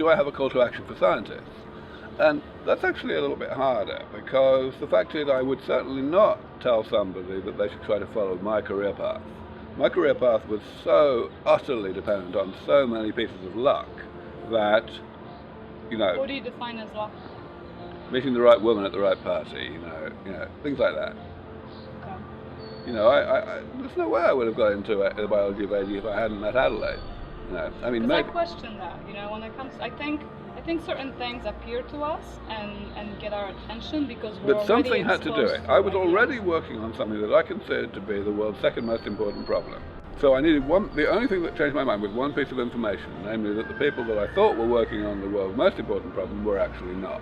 Do I have a call to action for scientists? And that's actually a little bit harder, because the fact is I would certainly not tell somebody that they should try to follow my career path. My career path was so utterly dependent on so many pieces of luck that, What do you define as luck? meeting the right woman at the right party, things like that. Okay. There's no way I would have got into the biology of AD if I hadn't met Adelaide. I question that. When it comes, I think certain things appear to us and get our attention because we're But something had to do it. I was ideas. already working on something that I considered to be the world's second most important problem. So I needed the only thing that changed my mind was one piece of information, namely that the people that I thought were working on the world's most important problem were actually not.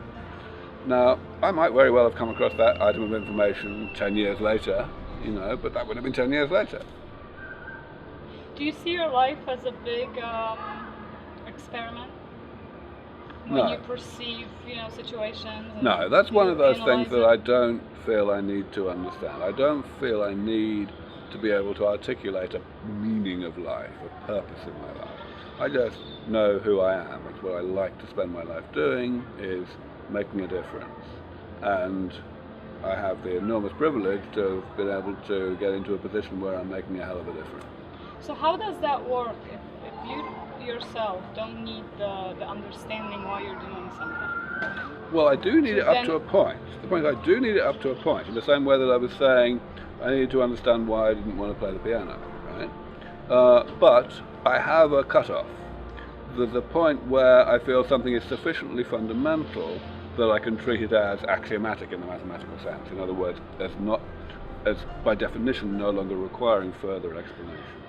Now, I might very well have come across that item of information 10 years later, but that would have been 10 years later. Do you see your life as a big experiment? When No. you perceive, situations? No, that's one of those things that I it? don't feel I need to understand. I don't feel I need to be able to articulate a meaning of life, a purpose in my life. I just know who I am. It's what I like to spend my life doing, is making a difference. And I have the enormous privilege to have been able to get into a position where I'm making a hell of a difference. So how does that work if you yourself don't need the understanding why you're doing something? Well, I do need it up to a point. The point is I do need it up to a point, in the same way that I was saying I needed to understand why I didn't want to play the piano, right? But I have a cutoff. There's a point where I feel something is sufficiently fundamental that I can treat it as axiomatic in the mathematical sense. In other words, as by definition no longer requiring further explanation.